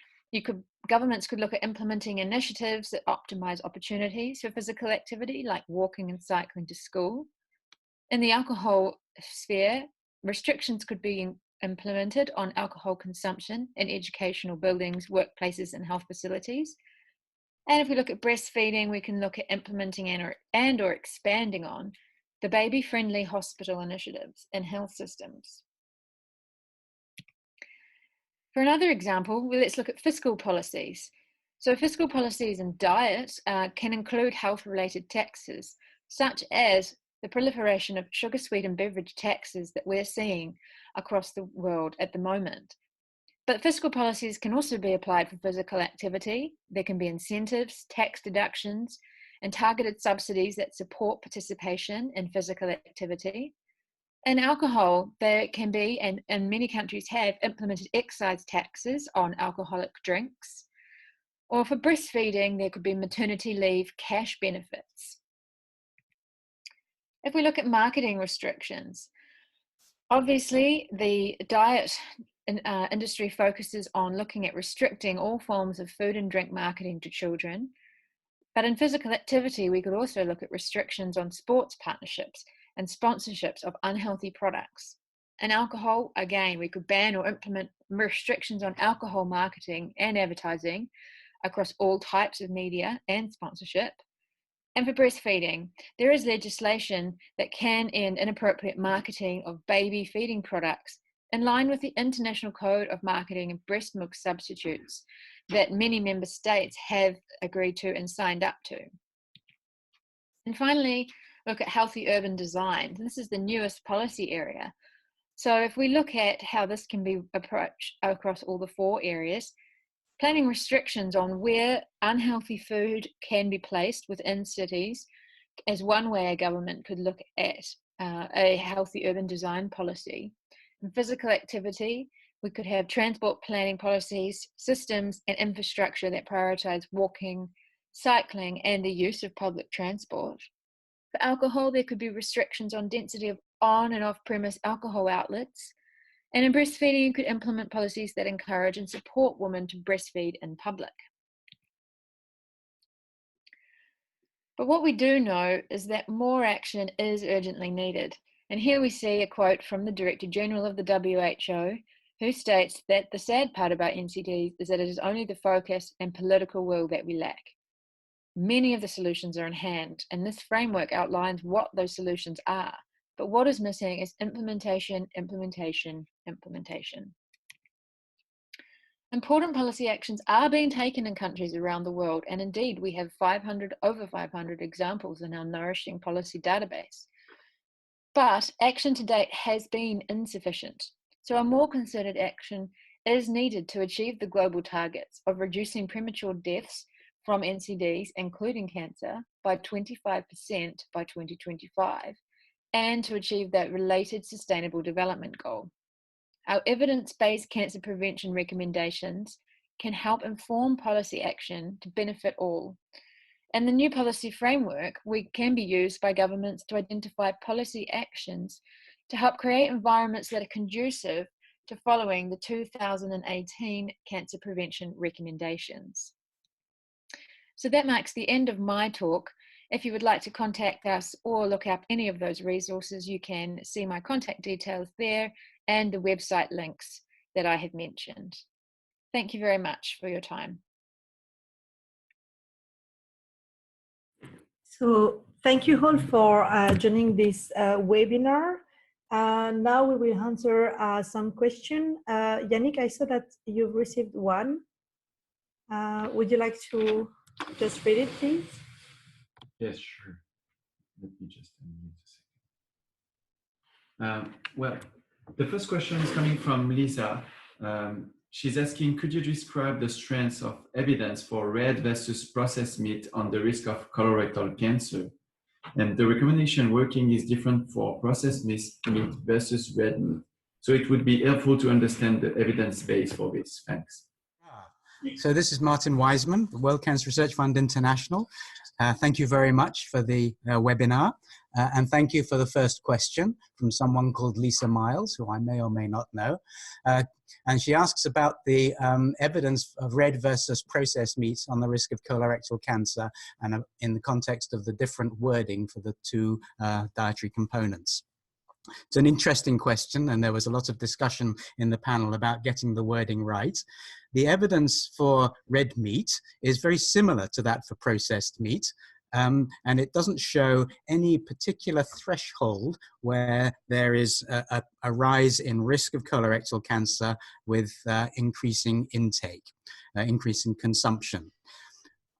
governments could look at implementing initiatives that optimize opportunities for physical activity, like walking and cycling to school. In the alcohol sphere, restrictions could be implemented on alcohol consumption in educational buildings, workplaces, and health facilities. And if we look at breastfeeding, we can look at implementing and or expanding on the baby-friendly hospital initiatives in health systems. For another example, let's look at fiscal policies. So fiscal policies in diet can include health-related taxes, such as the proliferation of sugar-sweetened beverage taxes that we're seeing across the world at the moment. But fiscal policies can also be applied for physical activity. There can be incentives, tax deductions, and targeted subsidies that support participation in physical activity. In alcohol, there can be, and many countries have, implemented excise taxes on alcoholic drinks. Or for breastfeeding, there could be maternity leave cash benefits. If we look at marketing restrictions, obviously the diet industry focuses on looking at restricting all forms of food and drink marketing to children. But in physical activity, we could also look at restrictions on sports partnerships and sponsorships of unhealthy products. In alcohol, again, we could ban or implement restrictions on alcohol marketing and advertising across all types of media and sponsorship. And for breastfeeding, there is legislation that can end inappropriate marketing of baby feeding products in line with the International Code of Marketing of Breast Milk Substitutes that many member states have agreed to and signed up to. And finally, look at healthy urban design. This is the newest policy area. So if we look at how this can be approached across all the 4 areas, planning restrictions on where unhealthy food can be placed within cities is one way a government could look at a healthy urban design policy. In physical activity, we could have transport planning policies, systems and infrastructure that prioritize walking, cycling and the use of public transport. For alcohol, there could be restrictions on density of on and off-premise alcohol outlets. And in breastfeeding, you could implement policies that encourage and support women to breastfeed in public. But what we do know is that more action is urgently needed. And here we see a quote from the Director General of the WHO, who states that the sad part about NCDs is that it is only the focus and political will that we lack. Many of the solutions are in hand, and this framework outlines what those solutions are. But what is missing is implementation, implementation, implementation. Important policy actions are being taken in countries around the world, and indeed we have over 500 examples in our Nourishing policy database. But action to date has been insufficient. So a more concerted action is needed to achieve the global targets of reducing premature deaths from NCDs, including cancer, by 25% by 2025, and to achieve that related sustainable development goal. Our evidence-based cancer prevention recommendations can help inform policy action to benefit all. And the new policy framework can be used by governments to identify policy actions to help create environments that are conducive to following the 2018 cancer prevention recommendations. So that marks the end of my talk. If you would like to contact us or look up any of those resources, you can see my contact details there and the website links that I have mentioned. Thank you very much for your time. So thank you all for joining this webinar. Now we will answer some questions. Yannick, I saw that you've received one. Would you like to just read it, please? Yes, sure. Let me just unmute a second. Well, the first question is coming from Lisa. She's asking, could you describe the strengths of evidence for red versus processed meat on the risk of colorectal cancer? And the recommendation working is different for processed meat versus red meat. So it would be helpful to understand the evidence base for this. Thanks. So this is Martin Wiseman, the World Cancer Research Fund International. Thank you very much for the webinar. And thank you for the first question from someone called Lisa Miles, who I may or may not know. And she asks about the evidence of red versus processed meats on the risk of colorectal cancer and in the context of the different wording for the 2 dietary components. It's an interesting question, and there was a lot of discussion in the panel about getting the wording right. The evidence for red meat is very similar to that for processed meat. And it doesn't show any particular threshold where there is a rise in risk of colorectal cancer with increasing intake, increasing consumption.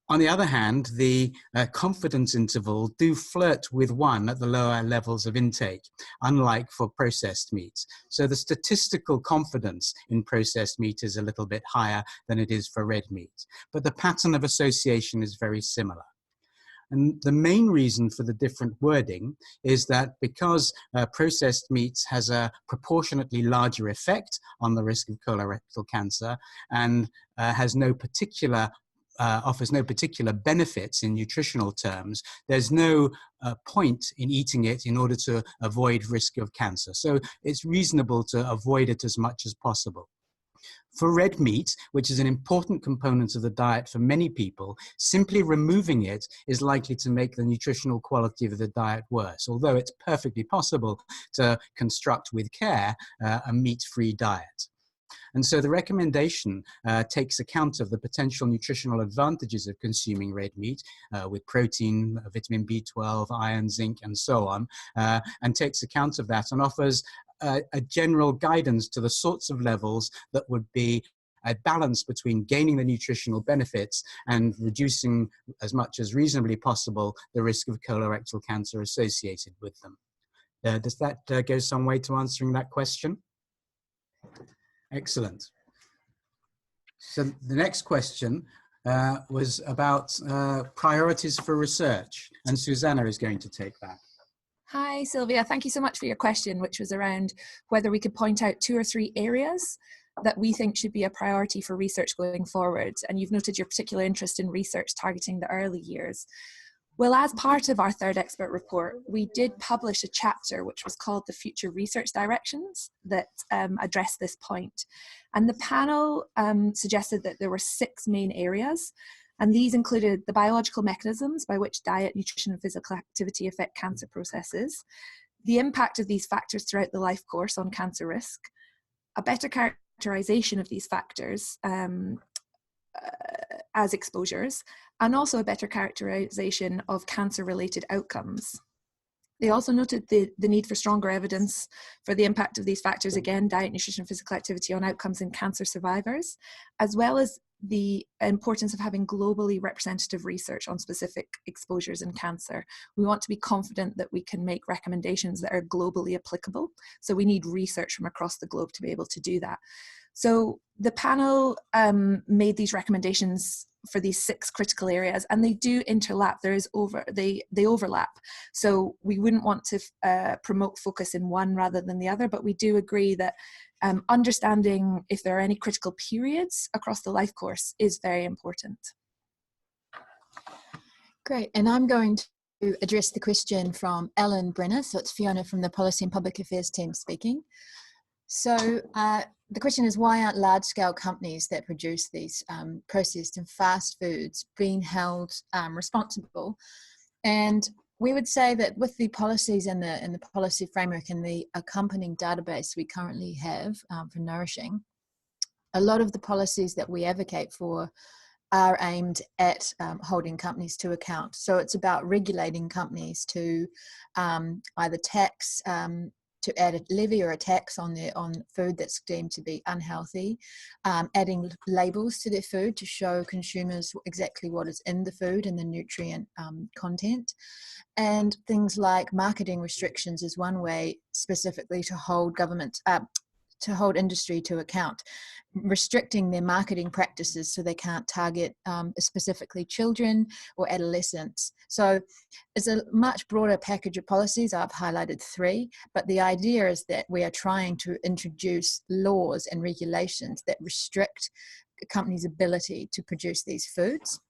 On the other hand, the confidence interval do flirt with 1 at the lower levels of intake, unlike for processed meats. So the statistical confidence in processed meat is a little bit higher than it is for red meat. But the pattern of association is very similar. And the main reason for the different wording is that because processed meats has a proportionately larger effect on the risk of colorectal cancer and has no particular offers no particular benefits in nutritional terms, there's no point in eating it in order to avoid risk of cancer. So it's reasonable to avoid it as much as possible. For red meat, which is an important component of the diet for many people, simply removing it is likely to make the nutritional quality of the diet worse, although it's perfectly possible to construct with care a meat-free diet. And so the recommendation takes account of the potential nutritional advantages of consuming red meat with protein, vitamin B12, iron, zinc, and so on, and takes account of that and offers a general guidance to the sorts of levels that would be a balance between gaining the nutritional benefits and reducing as much as reasonably possible the risk of colorectal cancer associated with them. Does that go some way to answering that question? Excellent. So the next question was about priorities for research, and Susanna is going to take that. Hi, Sylvia. Thank you so much for your question, which was around whether we could point out 2 or 3 areas that we think should be a priority for research going forward. And you've noted your particular interest in research targeting the early years. Well, as part of our 3rd expert report, we did publish a chapter which was called the Future Research Directions that addressed this point. And the panel suggested that there were 6 main areas, and these included the biological mechanisms by which diet, nutrition, and physical activity affect cancer processes, the impact of these factors throughout the life course on cancer risk, a better characterization of these factors as exposures, and also a better characterization of cancer-related outcomes. They also noted the need for stronger evidence for the impact of these factors, again, diet, nutrition, physical activity, on outcomes in cancer survivors, as well as the importance of having globally representative research on specific exposures in cancer. We want to be confident that we can make recommendations that are globally applicable, so we need research from across the globe to be able to do that. So the panel made these recommendations for these 6 critical areas, and they do interlap. They overlap. So we wouldn't want to promote focus in one rather than the other, but we do agree that understanding if there are any critical periods across the life course is very important. Great, and I'm going to address the question from Ellen Brenner. So it's Fiona from the Policy and Public Affairs team speaking. So the question is, why aren't large-scale companies that produce these processed and fast foods being held responsible? And we would say that with the policies and the policy framework and the accompanying database we currently have for Nourishing, a lot of the policies that we advocate for are aimed at holding companies to account. So it's about regulating companies to either tax, to add a levy or a tax on food that's deemed to be unhealthy, adding labels to their food to show consumers exactly what is in the food and the nutrient content, and things like marketing restrictions is one way specifically to hold government, to hold industry to account, restricting their marketing practices so they can't target specifically children or adolescents. So it's a much broader package of policies. I've highlighted 3, but the idea is that we are trying to introduce laws and regulations that restrict companies' ability to produce these foods.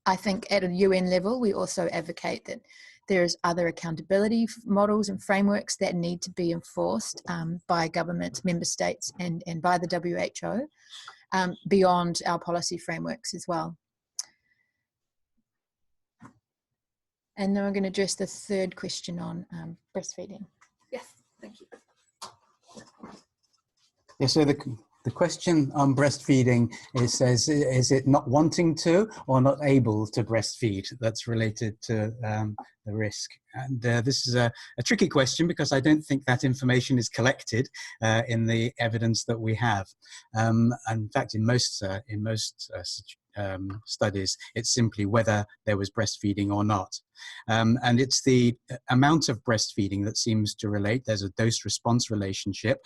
I think at a UN level, we also advocate that there's other accountability models and frameworks that need to be enforced by governments, member states, and by the WHO beyond our policy frameworks as well. And then we're going to address the 3rd question on breastfeeding. Yes, thank you. Yeah, so the question on breastfeeding says, is it not wanting to or not able to breastfeed that's related to the risk? And this is a tricky question because I don't think that information is collected in the evidence that we have. In fact, in most studies, it's simply whether there was breastfeeding or not. And it's the amount of breastfeeding that seems to relate. There's a dose-response relationship.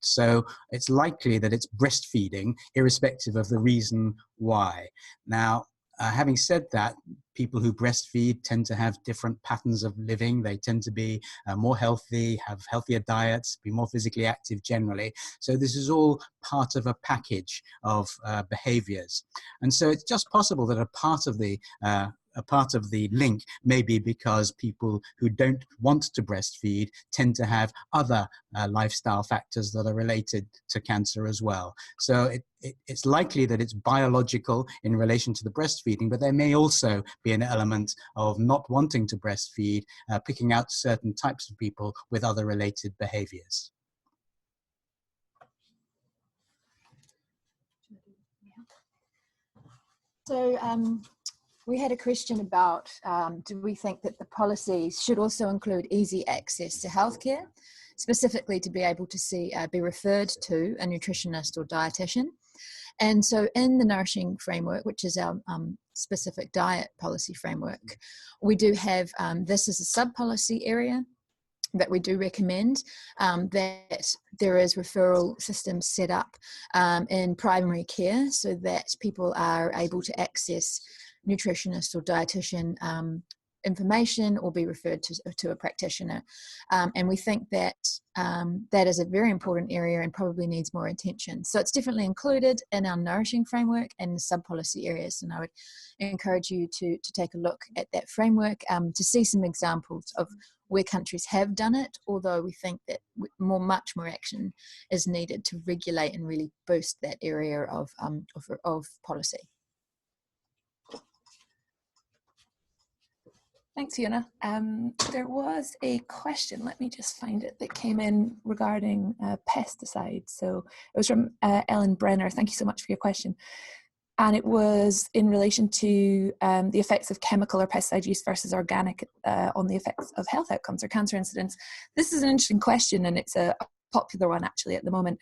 So it's likely that it's breastfeeding irrespective of the reason why. Now, having said that, people who breastfeed tend to have different patterns of living. They tend to be more healthy, have healthier diets, be more physically active generally. So this is all part of a package of behaviors. And so it's just possible that a part of the link may be because people who don't want to breastfeed tend to have other lifestyle factors that are related to cancer as well. So it's likely that it's biological in relation to the breastfeeding, but there may also be an element of not wanting to breastfeed, picking out certain types of people with other related behaviors. So We had a question about, do we think that the policies should also include easy access to healthcare, specifically to be able to be referred to a nutritionist or dietitian? And so in the Nourishing framework, which is our specific diet policy framework, we do have this as a sub-policy area that we do recommend, that there is referral systems set up in primary care so that people are able to access nutritionist or dietitian information or be referred to a practitioner. And we think that that is a very important area and probably needs more attention. So it's definitely included in our Nourishing framework and the sub-policy areas. And I would encourage you to take a look at that framework to see some examples of where countries have done it, although we think that much more action is needed to regulate and really boost that area of policy. Thanks, Fiona. There was a question, let me just find it, that came in regarding pesticides. So it was from Ellen Brenner. Thank you so much for your question. And it was in relation to the effects of chemical or pesticide use versus organic on the effects of health outcomes or cancer incidence. This is an interesting question, and it's a popular one actually at the moment.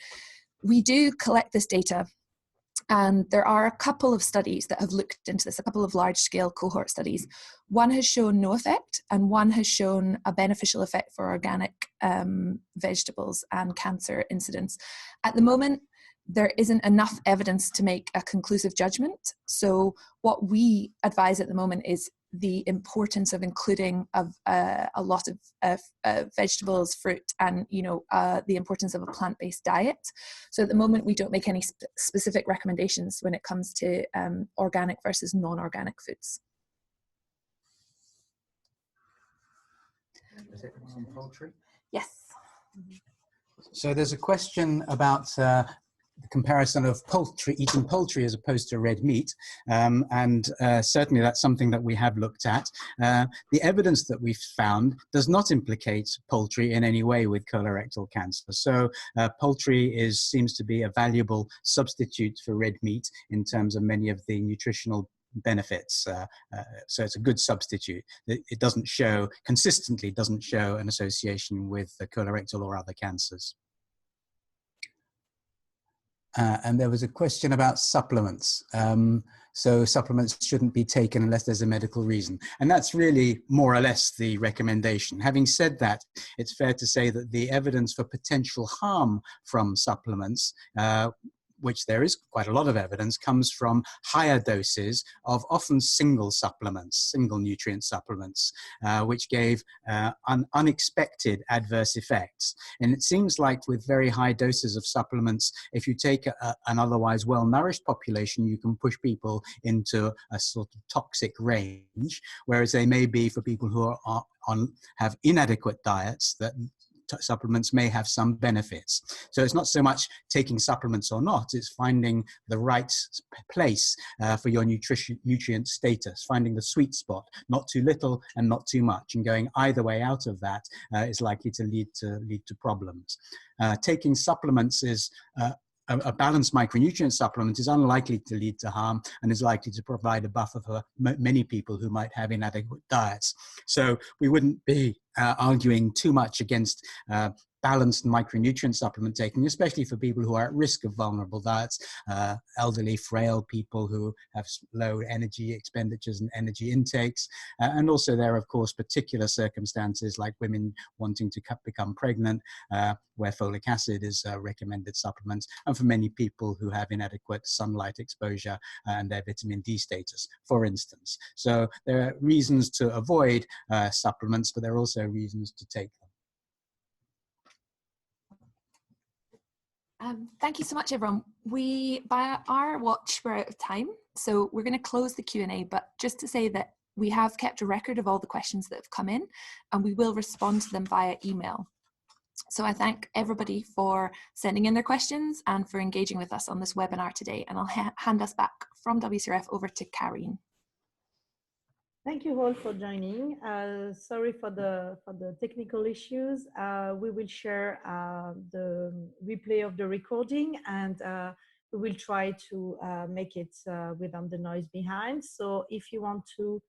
We do collect this data, and there are a couple of studies that have looked into this, a couple of large-scale cohort studies. One has shown no effect, and one has shown a beneficial effect for organic vegetables and cancer incidence. At the moment, there isn't enough evidence to make a conclusive judgment. So what we advise at the moment is the importance of including a lot of vegetables, fruit, and the importance of a plant-based diet. So at the moment, we don't make any specific recommendations when it comes to organic versus non-organic foods. Is it on poultry? Yes. So there's a question about the comparison of eating poultry as opposed to red meat, and certainly that's something that we have looked at. The evidence that we've found does not implicate poultry in any way with colorectal cancer. So poultry seems to be a valuable substitute for red meat in terms of many of the nutritional benefits. So it's a good substitute. It consistently doesn't show an association with the colorectal or other cancers. And there was a question about supplements. So supplements shouldn't be taken unless there's a medical reason. And that's really more or less the recommendation. Having said that, it's fair to say that the evidence for potential harm from supplements, which there is quite a lot of evidence, comes from higher doses of often single nutrient supplements, which gave unexpected adverse effects. And it seems like with very high doses of supplements, if you take an otherwise well-nourished population, you can push people into a sort of toxic range, whereas they may be for people who have inadequate diets that supplements may have some benefits. So it's not so much taking supplements or not, it's finding the right place for your nutrient status, finding the sweet spot, not too little and not too much, and going either way out of that is likely to lead to problems. Taking supplements is a balanced micronutrient supplement is unlikely to lead to harm and is likely to provide a buffer for many people who might have inadequate diets. So we wouldn't be arguing too much against balanced micronutrient supplement taking, especially for people who are at risk of vulnerable diets, elderly, frail people who have low energy expenditures and energy intakes. And also there are, of course, particular circumstances like women wanting to become pregnant, where folic acid is a recommended supplement, and for many people who have inadequate sunlight exposure and their vitamin D status, for instance. So there are reasons to avoid supplements, but there are also reasons to take them. Thank you so much, everyone. By our watch, we're out of time, so we're going to close the Q&A, but just to say that we have kept a record of all the questions that have come in, and we will respond to them via email. So I thank everybody for sending in their questions and for engaging with us on this webinar today, and I'll hand us back from WCRF over to Karine. Thank you all for joining. Sorry for the technical issues. We will share the replay of the recording, and we will try to make it without the noise behind. So if you want to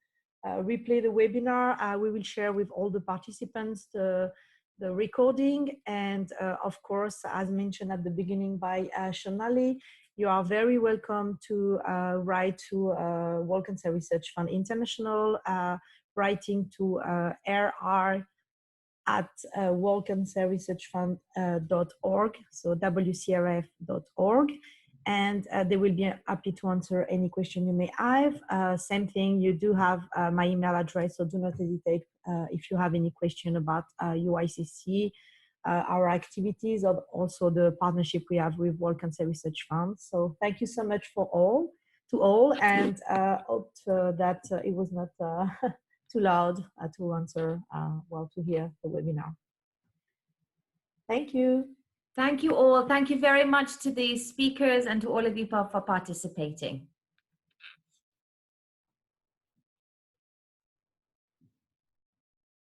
replay the webinar, we will share with all the participants the recording. And of course, as mentioned at the beginning by Shonali, you are very welcome to write to World Cancer Research Fund International, writing to rr@worldcancerresearchfund.org, so WCRF.org. And they will be happy to answer any question you may have. Same thing, you do have my email address, so do not hesitate if you have any question about UICC, our activities, or also the partnership we have with World Cancer Research Fund. So thank you so much to all, and hope that it was not too loud to answer, to hear the webinar. Thank you. Thank you all. Thank you very much to the speakers and to all of you for participating.